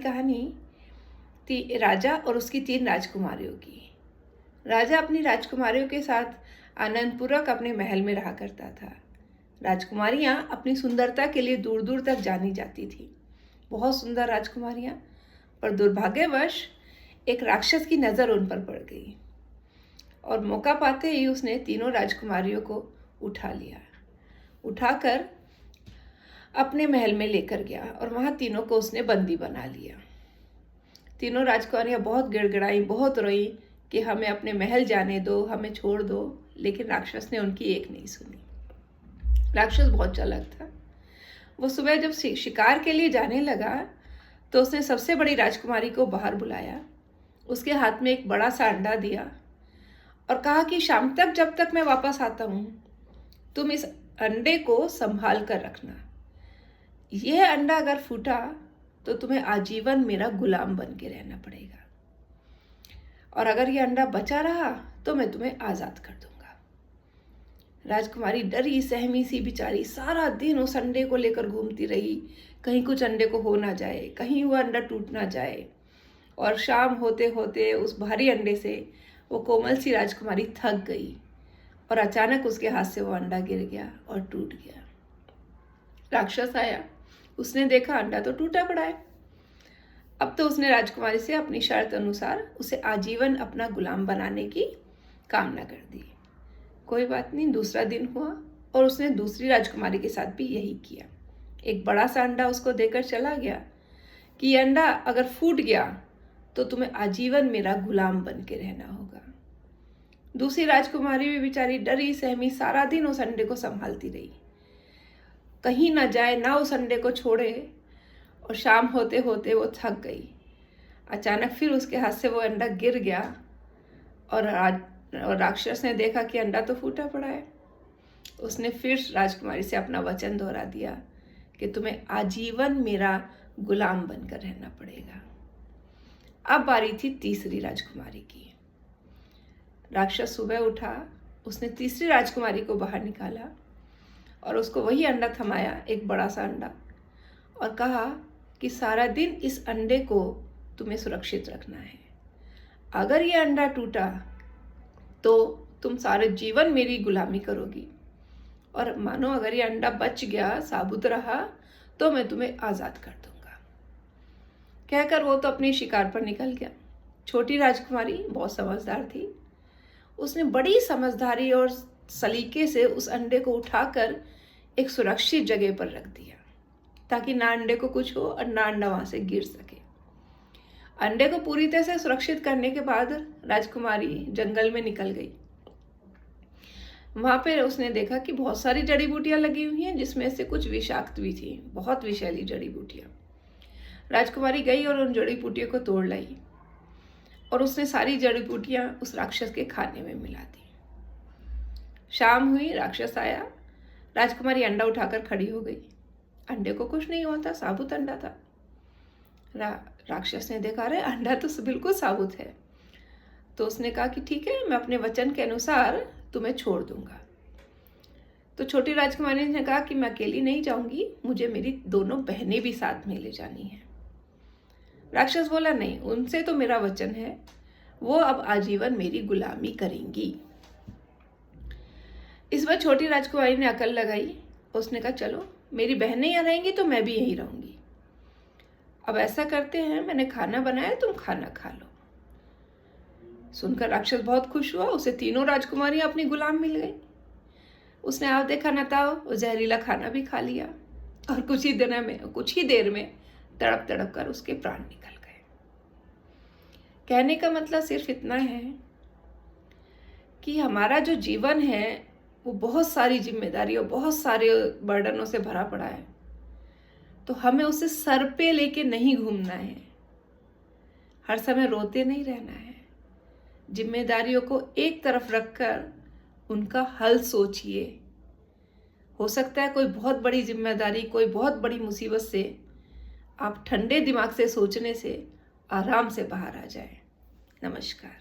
कहानी थी राजा और उसकी 3 राजकुमारियों की। राजा अपनी राजकुमारियों के साथ आनंदपूर्वक अपने महल में रहा करता था। राजकुमारियां अपनी सुंदरता के लिए दूर दूर तक जानी जाती थी। बहुत सुंदर राजकुमारियां, पर दुर्भाग्यवश एक राक्षस की नज़र उन पर पड़ गई और मौका पाते ही उसने तीनों राजकुमारियों को उठा लिया। उठाकर अपने महल में लेकर गया और वहां तीनों को उसने बंदी बना लिया। तीनों राजकुमारियां बहुत गिड़गिड़ाई, बहुत रोई कि हमें अपने महल जाने दो, हमें छोड़ दो, लेकिन राक्षस ने उनकी एक नहीं सुनी। राक्षस बहुत चालाक था। वो सुबह जब शिकार के लिए जाने लगा तो उसने सबसे बड़ी राजकुमारी को बाहर बुलाया, उसके हाथ में एक बड़ा सा अंडा दिया और कहा कि शाम तक जब तक मैं वापस आता हूं तुम इस अंडे को संभाल कर रखना। यह अंडा अगर फूटा तो तुम्हें आजीवन मेरा गुलाम बन के रहना पड़ेगा, और अगर यह अंडा बचा रहा तो मैं तुम्हें आजाद कर दूंगा। राजकुमारी डरी सहमी सी बेचारी सारा दिन उस अंडे को लेकर घूमती रही, कहीं कुछ अंडे को हो ना जाए, कहीं वह अंडा टूट ना जाए। और शाम होते होते उस भारी अंडे से वो कोमल सी राजकुमारी थक गई और अचानक उसके हाथ से वो अंडा गिर गया और टूट गया। राक्षस आया, उसने देखा अंडा तो टूटा पड़ा है। अब तो उसने राजकुमारी से अपनी शर्त अनुसार उसे आजीवन अपना गुलाम बनाने की कामना कर दी। कोई बात नहीं, दूसरा दिन हुआ और उसने दूसरी राजकुमारी के साथ भी यही किया। एक बड़ा सा अंडा उसको देकर चला गया कि यह अंडा अगर फूट गया तो तुम्हें आजीवन मेरा गुलाम बन के रहना होगा। दूसरी राजकुमारी भी बेचारी डरी सहमी सारा दिन उस अंडे को संभालती रही, कहीं ना जाए, ना उस अंडे को छोड़े, और शाम होते होते वो थक गई। अचानक फिर उसके हाथ से वो अंडा गिर गया और राक्षस ने देखा कि अंडा तो फूटा पड़ा है। उसने फिर राजकुमारी से अपना वचन दोहरा दिया कि तुम्हें आजीवन मेरा गुलाम बनकर रहना पड़ेगा। अब बारी थी तीसरी राजकुमारी की। राक्षस सुबह उठा, उसने तीसरी राजकुमारी को बाहर निकाला और उसको वही अंडा थमाया, एक बड़ा सा अंडा, और कहा कि सारा दिन इस अंडे को तुम्हें सुरक्षित रखना है। अगर ये अंडा टूटा तो तुम सारे जीवन मेरी गुलामी करोगी, और मानो अगर ये अंडा बच गया, साबुत रहा, तो मैं तुम्हें आज़ाद कर दूंगा। कहकर वो तो अपने शिकार पर निकल गया। छोटी राजकुमारी बहुत समझदार थी। उसने बड़ी समझदारी और सलीके से उस अंडे को उठाकर एक सुरक्षित जगह पर रख दिया ताकि ना अंडे को कुछ हो और ना अंडा वहां से गिर सके। अंडे को पूरी तरह से सुरक्षित करने के बाद राजकुमारी जंगल में निकल गई। वहां पे उसने देखा कि बहुत सारी जड़ी बूटियां लगी हुई हैं, जिसमें से कुछ विषाक्त भी थी, बहुत विषैली जड़ी बूटियां। राजकुमारी गई और उन जड़ी बूटियों को तोड़ लाई और उसने सारी जड़ी बूटियां उस राक्षस के खाने में मिला दी। शाम हुई, राक्षस आया, राजकुमारी अंडा उठाकर खड़ी हो गई। अंडे को कुछ नहीं हुआ था, साबुत अंडा था। राक्षस ने देखा, अरे अंडा तो बिल्कुल साबुत है। तो उसने कहा कि ठीक है, मैं अपने वचन के अनुसार तुम्हें छोड़ दूंगा। तो छोटी राजकुमारी ने कहा कि मैं अकेली नहीं जाऊंगी, मुझे मेरी दोनों बहनें भी साथ में ले जानी है। राक्षस बोला, नहीं, उनसे तो मेरा वचन है, वो अब आजीवन मेरी गुलामी करेंगी। इस बार छोटी राजकुमारी ने अकल लगाई, उसने कहा चलो मेरी बहनें यहाँ रहेंगी तो मैं भी यहीं रहूंगी। अब ऐसा करते हैं, मैंने खाना बनाया, तुम खाना खा लो। सुनकर राक्षस बहुत खुश हुआ, उसे तीनों राजकुमारियां अपनी गुलाम मिल गई। उसने आप देखा न था जहरीला खाना भी खा लिया और कुछ ही देर में तड़प तड़प कर उसके प्राण निकल गए। कहने का मतलब सिर्फ इतना है कि हमारा जो जीवन है वो बहुत सारी जिम्मेदारियों, बहुत सारे बर्डनों से भरा पड़ा है, तो हमें उसे सर पे लेके नहीं घूमना है, हर समय रोते नहीं रहना है। जिम्मेदारियों को एक तरफ रखकर उनका हल सोचिए। हो सकता है कोई बहुत बड़ी जिम्मेदारी, कोई बहुत बड़ी मुसीबत से आप ठंडे दिमाग से सोचने से आराम से बाहर आ जाए। नमस्कार।